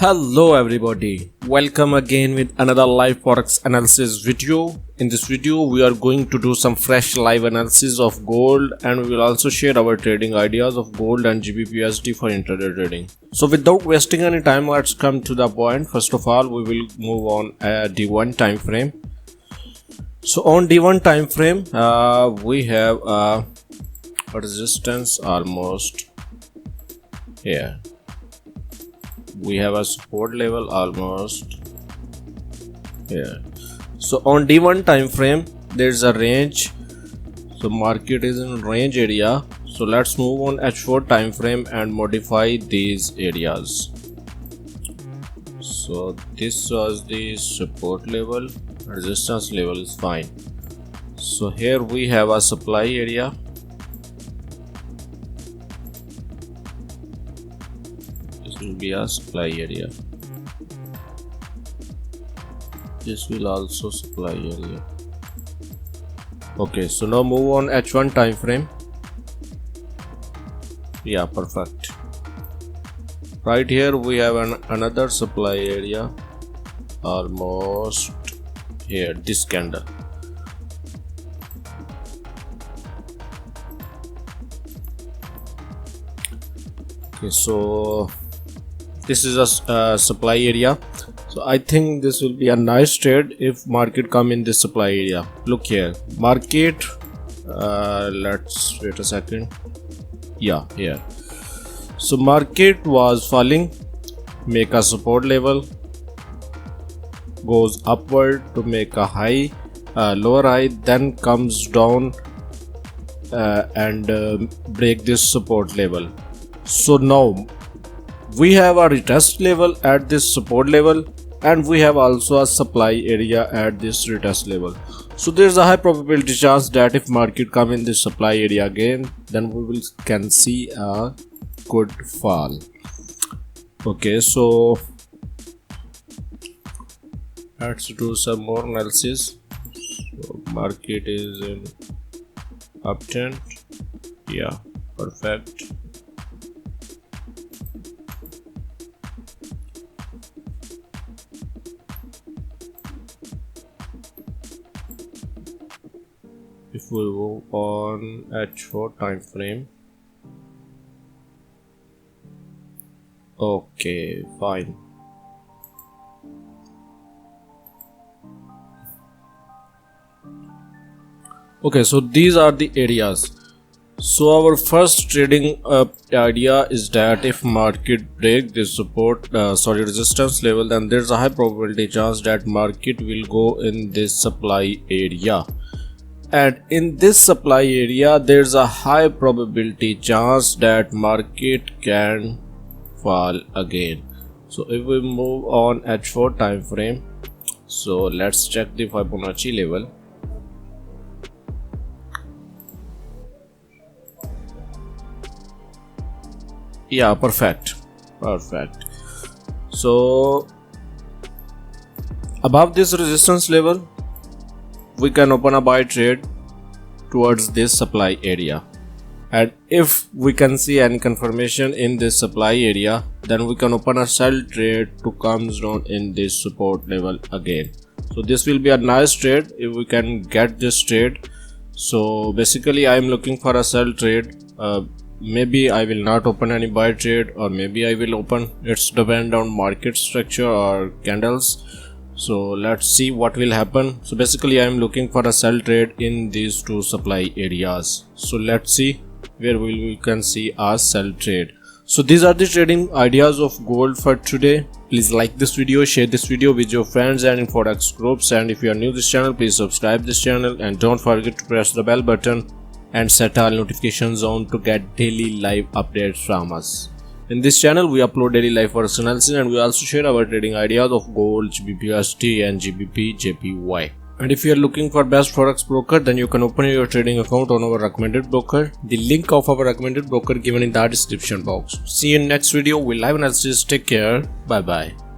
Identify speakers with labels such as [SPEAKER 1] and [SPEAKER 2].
[SPEAKER 1] Hello everybody, welcome again with another live forex analysis video. In this video we are going to do some fresh live analysis of gold, and we will also share our trading ideas of gold and GBPUSD for intraday trading. So without wasting any time, let's come to the point. First of all, we will move on D1 time frame. So on D1 time frame, we have a resistance almost here. We have a support level almost here. So on D1 time frame there is a range, so market is in range area. So let's move on H4 time frame and modify these areas. So this was the support level, resistance level is fine. So here we have a supply area. Will be a supply area. This will also supply area. Okay, so now move on H1 time frame. Yeah, perfect. Right here we have another supply area almost here, this candle. Okay, so this is a supply area. So I think this will be a nice trade if market come in this supply area. Look here, market, let's wait a second. Yeah, here. So market was falling, make a support level, goes upward to make a high, lower high, then comes down and break this support level. So now we have a retest level at this support level, and we have also a supply area at this retest level. So there is a high probability chance that if market come in this supply area again, then we can see a good fall. Okay, so let's do some more analysis. So market is in uptrend. Yeah, perfect. If we move on H4 time frame, okay, fine. Okay, so these are the areas. So our first trading idea is that if market break this resistance level, then there's a high probability chance that market will go in this supply area. And in this supply area there's a high probability chance that market can fall again. So if we move on H4 time frame, so let's check the Fibonacci level. Yeah, perfect. So above this resistance level we can open a buy trade towards this supply area, and if we can see any confirmation in this supply area, then we can open a sell trade to comes down in this support level again. So this will be a nice trade if we can get this trade. So basically I am looking for a sell trade. Maybe I will not open any buy trade, or maybe I will open. It's depend on market structure or candles. So let's see what will happen. So basically I am looking for a sell trade in these two supply areas. So let's see where we can see a sell trade. So these are the trading ideas of gold for today. Please like this video, share this video with your friends and in forex groups, and if you are new to this channel, please subscribe this channel and don't forget to press the bell button and set all notifications on to get daily live updates from us. In this channel we upload daily live forex analysis, and we also share our trading ideas of gold, GBPUSD and GBP/JPY. And if you are looking for best forex broker, then you can open your trading account on our recommended broker. The link of our recommended broker given in the description box. See you in next video with live analysis. Take care. Bye bye.